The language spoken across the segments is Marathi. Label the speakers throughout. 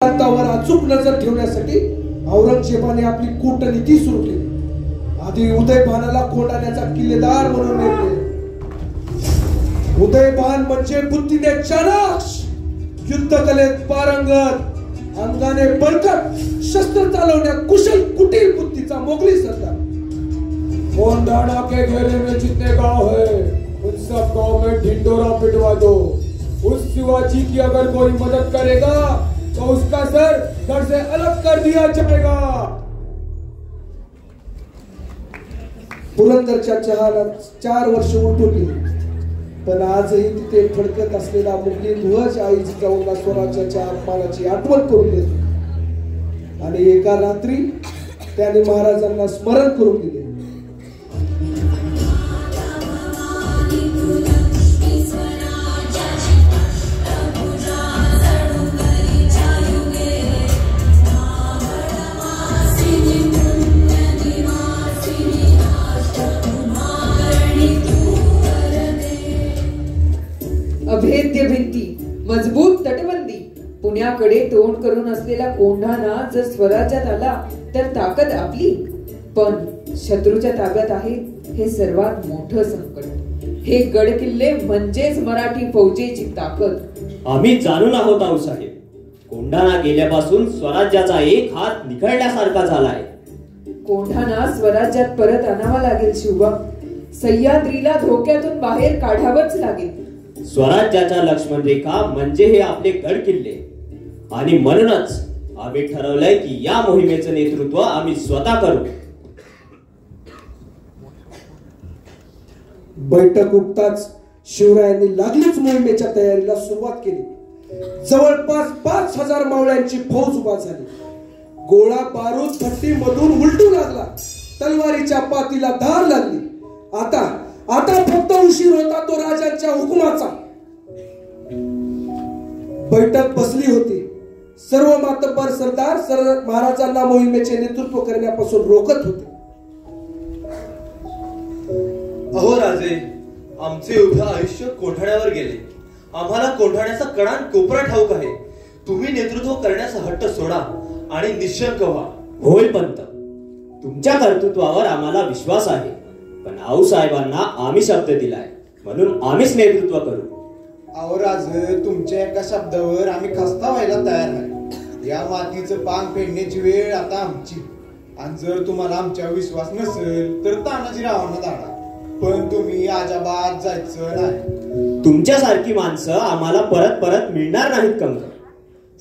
Speaker 1: भारतावर अचूक नजर ठेवण्यासाठी औरंगजेबाने आपली कूटनीती सुरू केली. आधी उदयभानाला कोंढाण्याचा किल्लेदार म्हणून नेमले. उदयभान म्हणजे बुद्धीने चालाक, युद्धकलेत पारंगत, अंगाने बळकट, शस्त्र चालवण्यात कुशल, कुटील बुद्धीचा मोगली सरदार. कोंढाणा के घेरे में जितने गांव है उन सब गांव में ढिंडोरा पिटवा दो. उस शिवाजी की अगर कोई मदद करेगा तो उसका सर धड़ से अलग कर दिया जाएगा. पुरंदरच्या चहाला 4 वर्ष उलटून गेली, पण आजही तिथे फडकत असलेला मुघली ध्वज आई जिजाऊंना स्वराज्याच्या अपमानाची आठवण करून देतो. आणि एका रात्री त्याने महाराजांना स्मरण करून दिले.
Speaker 2: अभेद्य भिंती, मजबूत तटबंदी, पुण्याकडे तोंड करून असलेला कोंढाणा जर स्वराज्यात आला तर ताकद आपली, पण शत्रूच्या ताब्यात आहे हे सर्वात मोठं संकट. हे गड किल्ले म्हणजेच मराठी फौजेची ताकद.
Speaker 3: आम्ही जाणून आहोत आऊसाहेब. कोंढाणा गेल्यापासून स्वराज्याचा एक हात निखळल्यासारखा झालाय.
Speaker 2: कोंढाणा स्वराज्यात परत आणावा लागेल शिवबा. सह्याद्रीला धोक्यातून बाहेर काढावंच लागेल.
Speaker 3: स्वराज्याच्या लक्ष्मण रेखा म्हणजे हे आपले गड किल्ले. आणि म्हणूनच आम्ही ठरवलंय की या मोहिमेचं नेतृत्व आम्ही स्वतः करू.
Speaker 1: बैठक उठताच शिवरायांनी लागलीच मोहिमेच्या तयारीला सुरुवात केली. जवळपास 5000 मावळ्यांची फौज उभा झाली. गोळा बारूद भट्टी मधून उलटू लागला. तलवारीच्या पातीला धार लागली. आता फक्त उशीर होता तो राजांच्या हुकुमाचा. बैठक बसली होती. सर्व मातब्बर सरदार महाराजांना मोहिमेचे नेतृत्व करण्यापासून रोखत होते.
Speaker 4: अहो राजे, आमचे उभे आयुष्य कोंढाण्यावर गेले. आम्हाला कोंढाण्याचा कणान कोपरा ठाऊक आहे. तुम्ही नेतृत्व करण्याचा हट्ट सोडा आणि निशंक व्हा.
Speaker 3: होय पंत, तुमच्या कर्तृत्वावर आम्हाला विश्वास आहे. पण आऊसाहेबांना आम्ही शब्द दिलाय, म्हणून आम्हीच नेतृत्व करू.
Speaker 5: अहो राजे, तुमच्या एका शब्दावर आम्ही खस्ता व्हायला तयार नाही. या मातीचं पान फेडण्याची वेळ आता आमची. आणि जर तुम्हाला आमच्यावर विश्वास नसेल तर तानाजीरावांना दाडा, पण तुम्ही अजिबात जायचं नाही.
Speaker 3: तुमच्यासारखी माणसं आम्हाला परत परत मिळणार नाहीत. कंक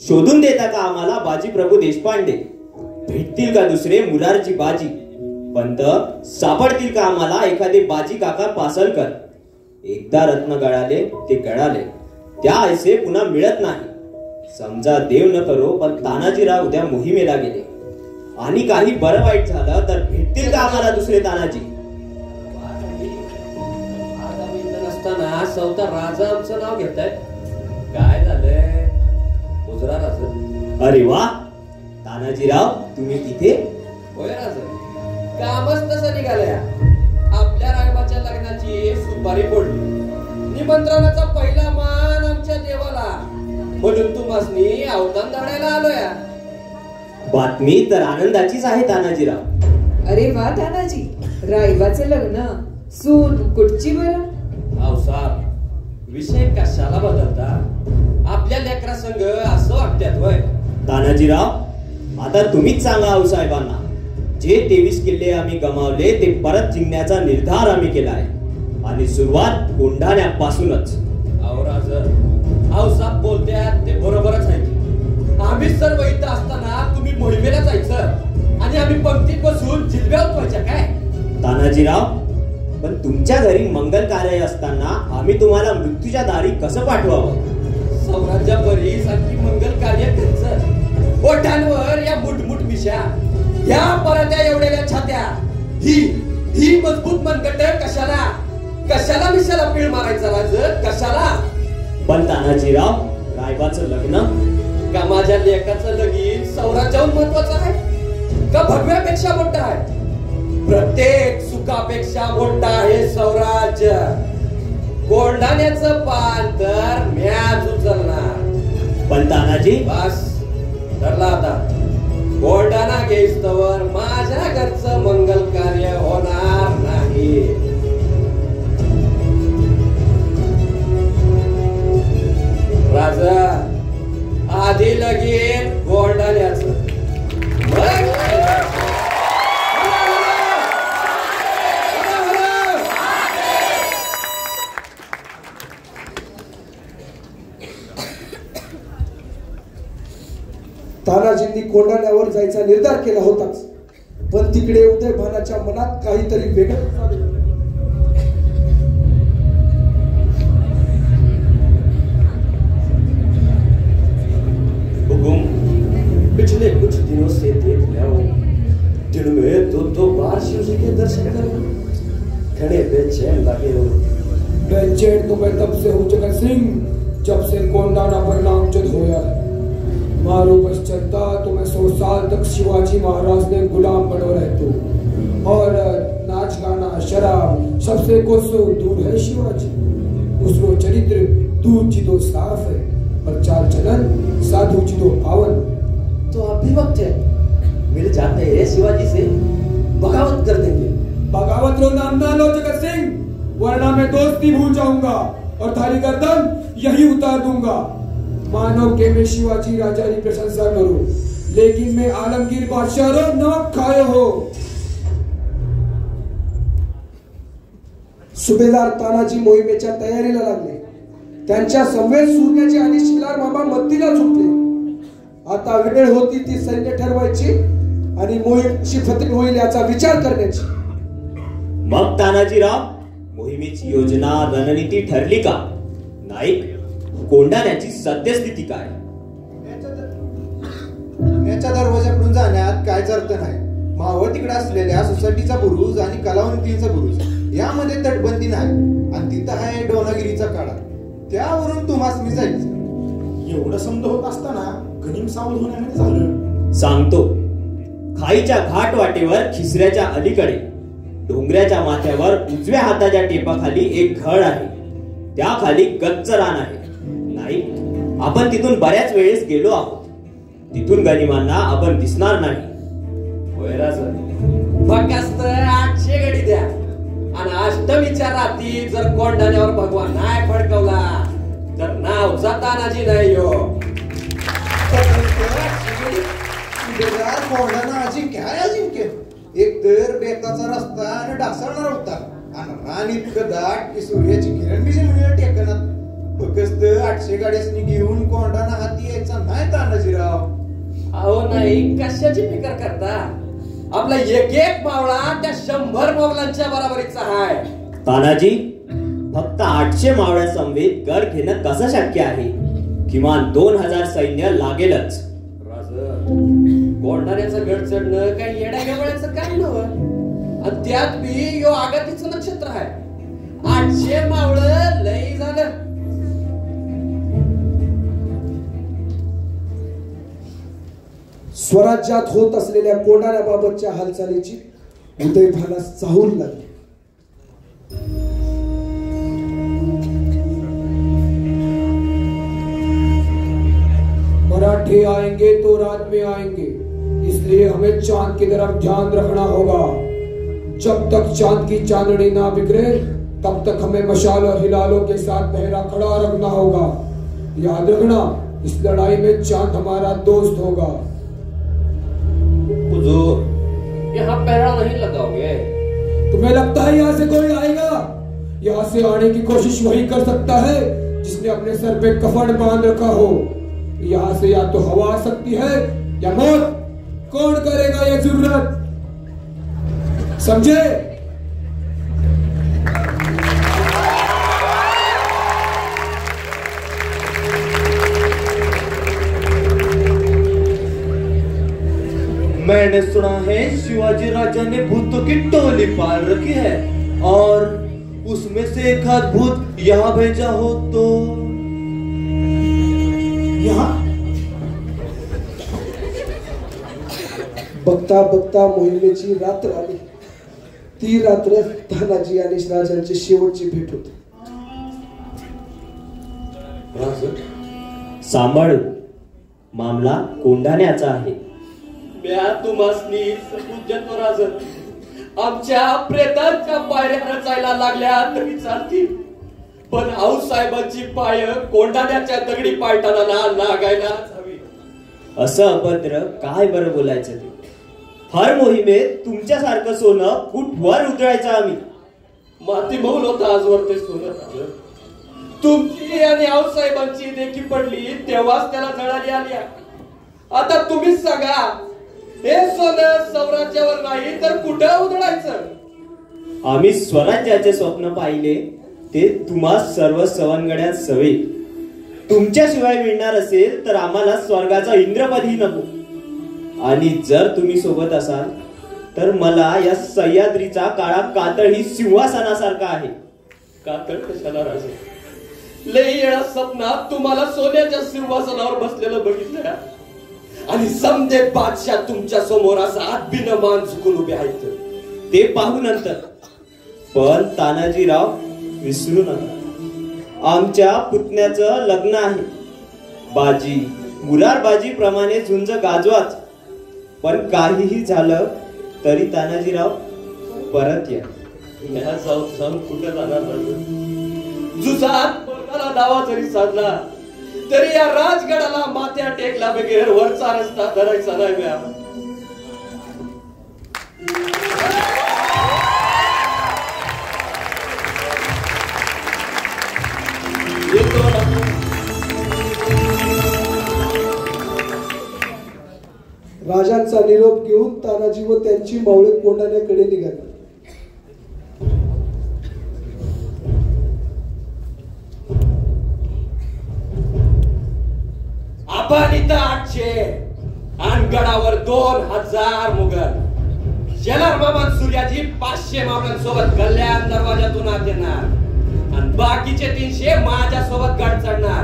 Speaker 3: शोधून देता का आम्हाला बाजी प्रभू देशपांडे? भेटतील का दुसरे मुरारजी बाजी? पंत सापडतील का आम्हाला एखादे बाजी काका पासलकर? एकदा रत्न गळाले ते गळाले, त्या ऐसे पुन्हा मिळत नाही. समजा देव न करो पण तानाजीराव उद्या मोहिमेला गेले आणि काही बरं वाईट झालं तर भेटतील का आम्हाला दुसरे तानाजी?
Speaker 6: नसताना सौता राजा आमचं नाव घेताय. काय झालंय मुजरा राजा?
Speaker 3: अरे वा तानाजीराव, तुम्ही इथे?
Speaker 6: होय राजा, कामच तसं निघालया. आपल्या रायबाच्या लग्नाची सुपारी फोडली. निमंत्रणाचा पहिला मान आमच्या देवाला, म्हणून तुम्हासनी अवतान धाडायला आलोया.
Speaker 3: बातमी तर आनंदाचीच आहे तानाजीराव.
Speaker 2: अरे वा तानाजी, रायबाचं लग्न, सून कुठची बरं?
Speaker 6: साहेब, विषय कशाला बदलता? आपल्या लेकरा संग असं वागत्यात होय?
Speaker 3: तानाजीराव, आता तुम्हीच सांगा आऊसाहेबांना. जे 23 किल्ले आम्ही गमावले ते परत जिंकण्याचा निर्धार आम्ही केला आहे. आणि सुरुवात कोंढाण्यापासूनच.
Speaker 6: अहो राजा, आऊसाहेब बोलत्यात ते बरोबरच आहे. आम्ही सर्व इथं असताना तुम्ही मोहिमेला जायचं आणि आम्ही पंक्तीत बसून जिल्ब्या उठवायच्या काय?
Speaker 3: तानाजीराव, पण तुमच्या घरी मंगल कार्य असताना आम्ही तुम्हाला मृत्यूच्या दारी कसं पाठवावं?
Speaker 6: सौराज्यापरी सारखी मंगल कार्य त्यांचं. ओठांवर या मुठमुठ मिशा, या परत्या एवढ्या छात्या, ही मजबूत मनगट कशाला मिशाला पीळ मारायचा राज? कशाला?
Speaker 3: पण तानाजीराव, रायबाचं लग्न
Speaker 6: का माझ्या लेकाचं लगीन सौराज्याहून महत्वाचं आहे का भगव्यापेक्षा मोठं आहे? प्रत्येक सुखापेक्षा मोठा आहे स्वराज्य. कोंढाण्याचं पान तर म्याच उचलणार.
Speaker 3: पण तानाजी,
Speaker 6: बस ठरला आता कोंढाणा घेईस्तवर माझ्या घरचं मंगल कार्य होणार नाही. राजा आधी लगीन कोंढाण्याचं
Speaker 1: तानाजींनी कोंढाण्यावर जायचा निर्धार केला होताच, पण तिकडे उदयभानाच्या मनात काहीतरी वेगळं झालं.
Speaker 6: पिछले कुछ दिनों से देख रहा हूँ, दिन में दो बार शिव जी के दर्शन करना खड़े बेचैन लगे हो.
Speaker 1: बेचैन तो मैं तब से हूँ जगत सिंह, जब से कोंढाणा पर नामजद होया है. मारो बस चलता तो मैं 100 साल तक शिवाजी महाराज ने गुलाम बनो रहते, और नाच गाना शराब सबसे कोसों दूर है शिवाजी. उसरो चरित्र दूध जी तो साफ है, पर चाल चलन साधु जी तो पावन.
Speaker 6: तो अब भी वक्त है, मिल जाते हैं शिवाजी से, बगावत कर देंगे.
Speaker 1: बगावत रो नाम ना लो जगत सिंह, वरना मैं दोस्ती भूल जाऊंगा और थारी गर्दन यही उतार दूंगा. मानो के मैं शिवाजी राजा की प्रशंसा करूं, लेकिन मैं आलमगीर बादशाह रो नाक खाए हो. सुभेदार तानाजी मोहिमेच्या तयारीला लागले. त्यांच्या संवेद सूर्याचे आणि शिलार बाबा मत्तीला झुकले. आता वेळ होती ती सैन्य ठरवायची आणि मोहीम कशी फतेह होईल याचा विचार करण्याची.
Speaker 3: मग तानाजीराव, मोहिमेची योजना रणनीती ठरली का? नाईक, कोंढाण्याची सद्यस्थिती काय?
Speaker 5: पुण्याच्या दरवाजाकडून जाण्यात काय अर्थ नाही. मावळ तिकडे असलेल्या सोसायटीचा बुरुज आणि कलावंतीचा बुरुज यामध्ये तटबंदी नाही, आणि तिथं आहे डोनागिरीचा काढा. त्यावरून तुम्हासनी जायचं.
Speaker 7: एवढं समज होत असताना गनिम सावध होण्यामध्ये झालं.
Speaker 3: सांगतो. खाईच्या घाट वाटेवर खिसऱ्याच्या अलीकडे डोंगराच्या माथ्यावर उजव्या हाताच्या टेपाखाली एक घळ आहे. त्याखाली गच्च रान आहे. नाही, आपण तिथून बऱ्याच वेळेस गेलो आहोत. तिथून गनिमांना आपण दिसणार नाही.
Speaker 6: फक्त 800 गडी द्या, आणि अष्टमीच्या रात्री जर कोंढाण्यावर भगवान नाही फडकवला तर नाव तानाजी नाही हो.
Speaker 5: कोंढाणा अजिंक्य एक तर बेताचा रस्ता आणि डासळणार होता, आणि रान इतकं दाट की सूर्याची किरण बी जमिनीवर टेकनात. फक्त 800 गाड्यासनी घेऊन कोंढाणा हाती यायचा नाही तानाजीराव.
Speaker 6: अहो नाही, कशाची फिकर करता? आपला एक मावळा त्या 100 मोगलांच्या बरोबरीचा आहे.
Speaker 3: तानाजी, फक्त 800 मावळ्या समवेत गड घेणं कसं शक्य आहे? किमान 2000 सैन्य लागेलच.
Speaker 6: कोंढाण्याचं गड चढणं काही येड्या गवळ्याचं काम नव्हतं, आणि त्यात बी यो आगतीचं नक्षत्र आहे. 800 मावळं लई झालं.
Speaker 1: स्वराज्यात होत असलेल्या कोंढाण्याबाबतच्या हालचालीची उदयभानास चाहूल लागली. मराठे आएंगे तो रात में आएंगे, इसलिए हमें चांद की तरफ ध्यान रखना होगा. जब तक चांद की चांदनी ना बिखरे तब तक हमें मशाल और हिलालों के साथ पहरा खड़ा रखना होगा. याद रखना, इस लड़ाई में चांद हमारा दोस्त होगा.
Speaker 6: हुजूर, यहाँ पहरा नहीं लगाओगे?
Speaker 1: तुम्हें लगता है यहाँ से कोई आएगा? यहाँ से आने की कोशिश वही कर सकता है जिसने अपने सर पे कफन बांध रखा हो. यहाँ से या तो हवा आ सकती है या मौत. कौन करेगा ये जरूरत? समझे?
Speaker 4: मैंने सुना है शिवाजी राजा ने भूतों की टोली पाल रखी है, और उसमें से एक आध भूत यहाँ भेजा हो तो.
Speaker 7: यहाँ
Speaker 1: बघता बघता मोहिमेची रात्र आली. ती रात्र तानाजी आणि राजांची शेवटची भेट होती.
Speaker 3: सांभाळू. मामला कोंढाण्याचा आहे.
Speaker 6: म्या तुम्हासनी सबूत देतो राजन. आमच्या प्रेतांच्या पायऱ्या रचायला लागल्या तरी चालतील, पण आऊसाहेबांची पाय कोंढाण्याच्या दगडी पायटाला लागायलाच हवी.
Speaker 3: असं अभद्र काय बरं बोलायचं ते. हर मोहिमेत तुमच्यासारखं सोनं कुठवर उतरायचं आम्ही.
Speaker 6: माती मौल होता आजवर ते सोनं. तुमची आणि आऊसाहेबांची देखी पडली तेव्हाच त्याला जळाली आली. आता तुम्हीच सांगा, हे सोनं स्वराज्यावर नाही तर कुठं उधळायचं?
Speaker 3: आम्ही स्वराज्याचे स्वप्न पाहिले ते तुम्हा सर्व सवंगड्यात सवे. तुमच्याशिवाय मिळणार असेल तर आम्हाला स्वर्गाचा इंद्रपदही नको. आणि जर तुम्ही सोबत असाल तर मला या सह्याद्रीचा काळा कातळ ही सिंहासनासारखा आहे.
Speaker 6: कातळ कशाला राजे? लई वेळा स्वप्नात तुम्हाला सोन्याच्या सिंहासनावर बसलेलं बघितलं, आणि समजे बादशाह तुमच्या समोर असा आदबीनं मान झुकून उभे आहेत.
Speaker 3: ते पाहू नंतर. पण तानाजीराव विसरू नका, आमच्या पुतण्याचं लग्न आहे. बाजी मुरारबाजी प्रमाणे झुंज गाजवाच. पण काहीही झालं तरी तानाजीराव परत या.
Speaker 6: जाऊन कुठे जाणार नाही. जुसात पोटाला दावा जरी साधला तरी या राजगडाला माथ्या टेकला बगैर वरचा रस्ता धरायचा नाही. म्या
Speaker 1: राजांचा निरोप घेऊन तानाजी व त्यांची मावळे कोंढाण्याकडे निघाली.
Speaker 6: आपण इथं 800 आणि गडावर 2000 मुघल. शेलार मामा सूर्याजी 500 मावळ्यांसोबत कल्याण दरवाजातून आत येणार आणि बाकीचे 300 माझ्यासोबत गड चढणार.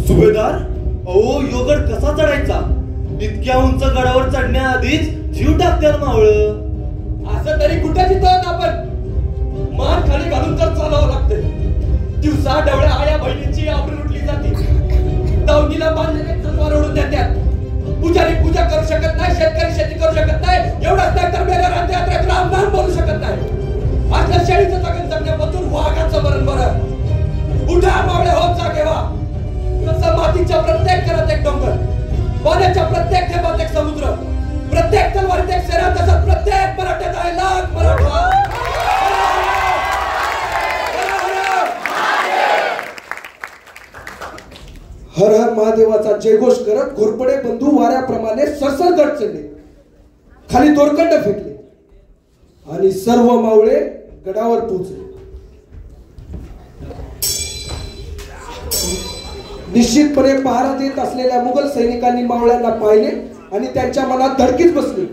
Speaker 4: सुभेदार, अहो योगड कसा चढायचा? इतक्या उंच गडावर चढण्याआधीच जीव टाकत्याल मावळ.
Speaker 6: असं तरी कुठे जिथं आपण मान खाली घालून तर चालावं लागतं. दिवसा डवळ्या आया बहिणींची आवडी लुटली जाते. दावणीला बांधलेले तलवार ओढून देतात. पुजारी पूजा करू शकत नाही, शेतकरी शेती करू शकत नाही, एवढंच नाही तर बेगर यात्रेत रामनाम बोलू शकत नाही. आपल्या शेळीचं जगन जगण्यापासून वाघाचं मरण बरं. उठा मावळे, होत जा घेवा. तसं मातीच्या प्रत्येक घरात एक डोंगर, पाण्याच्या प्रत्येक थेंबात एक समुद्र, प्रत्येक तलवारीत एक सेना, तसंच प्रत्येक मराठ्यात आहे लाख मराठा.
Speaker 1: हर हर महादेवाचा जयघोष करत घोरपडे बंधू वाऱ्याप्रमाणे सरसर गड चढले. खाली दोरखंड फेकले आणि सर्व मावळे गडावर पोहोचले. निश्चितपणे पहारा देत असलेल्या मुघल सैनिकांनी मावळ्यांना पाहिले आणि त्यांच्या मनात धडकीच बसली.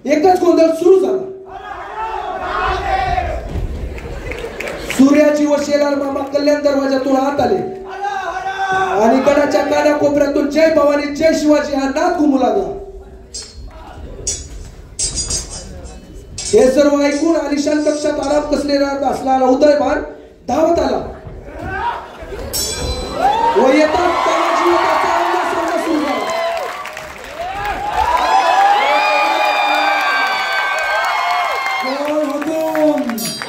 Speaker 1: एकच गोंधळ सुरू झाला. सूर्याजी व शेलार मामा कल्याण दरवाजातून आत आले आणि गडाच्या कानाकोपऱ्यातून जय भवानी जय शिवाजी हा नाद घुमू लागला. हे सर्व ऐकून आलिशान कक्षात आराम कसलेला असणारा उदयभान धावत आला व येतात तानाजी व त्याचा अंगसांग सुरू झाला.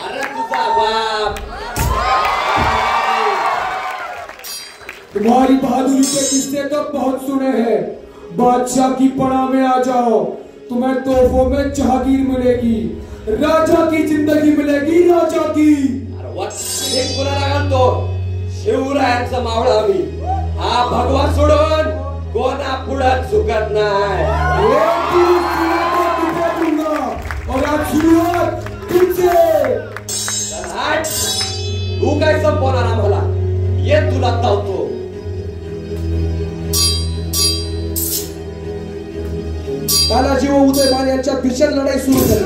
Speaker 6: अरे तुझा बाप.
Speaker 8: तुम्हारी बहादुरी के किस्से तो बहुत सुने हैं. बादशाह की पनाह में आ जाओ, तुम्हें तोहफों में जहागीर मिलेगी, राजा की जिंदगी मिलेगी, राजा की.
Speaker 6: अरे वाट एक कोणाला घालतो? शिवरायांचा मावळा आम्ही. हा भगवा सोडून कोणा पुढं झुकत नाही.
Speaker 8: और आज शुरुआत तुमसे.
Speaker 6: तू काय संपवणार आम्हाला? ये तुला धावतो.
Speaker 1: तानाजी व उदयभान यांच्यात भीषण लढाई सुरू झाली.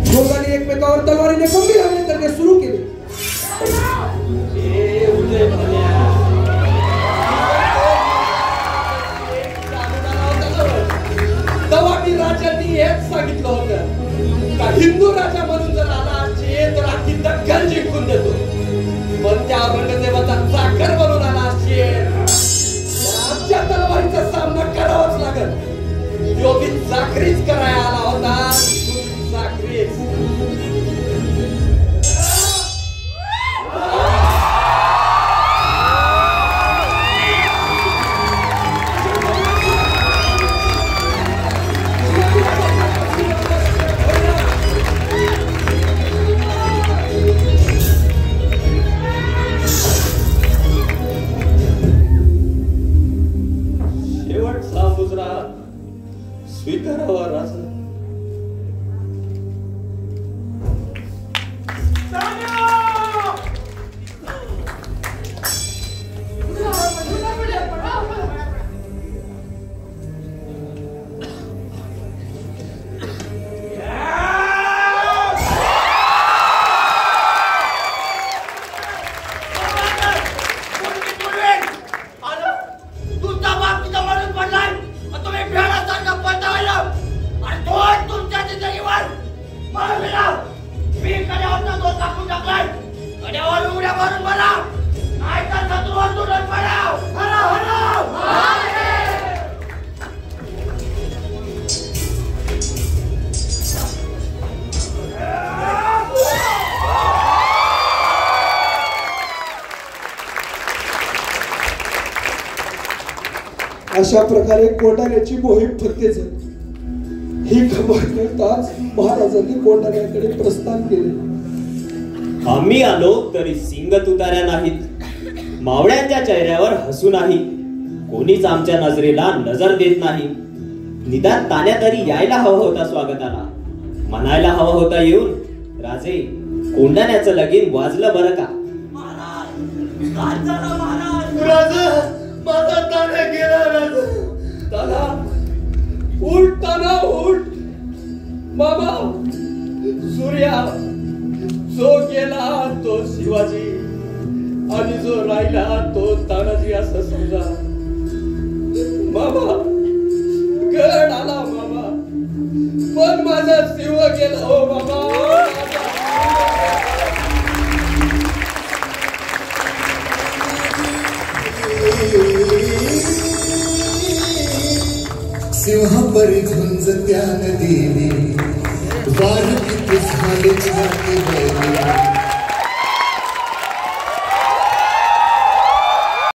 Speaker 1: दोघांनी एकमेकावर तलवारीने गंभीर करणे सुरू केले.
Speaker 6: तेव्हा मी राजांनी हेच सांगितलं होतं का हिंदू राजा म्हणून जर आला असेल तर अख्खी दक्कन जिंकून देतो. पण त्या औरंगजेबाचा चाकर बनून आला असेल आमच्या तलवारीचा सामना चाकरीच करायला आला होता, चाकरीच. शेवटचा मुजरा स्वीकारावा राजा.
Speaker 1: अशा प्रकारे कोंढाण्याची मोहीम फत्ते झाली. ही खबर कळताच महाराजांनी कोंढाण्याकडे प्रस्थान केले.
Speaker 3: आम्ही आलो तरी सिंग तुताऱ्या नाहीत, मावळ्यांच्या चेहऱ्यावर हसू नाही, कोणीच आमच्या नजरेला नजर देत नाही. निदान तान्या तरी यायला हवा होता स्वागताला, म्हणायला हवा होता येऊन, राजे कोंढाण्याचं लगीन वाजलं बरं का.
Speaker 6: माझा ताना गेला राजा. ताना उठ, ताना उठ. मामा सूर्या, जो गेला तो शिवाजी आणि जो राहिला तो तानाजी असं समजा. मामा गड आला मामा, पण माझा शिव गेला हो मामा.
Speaker 9: सिंहापरी झुंज त्यान देवी वार किती झाले छाती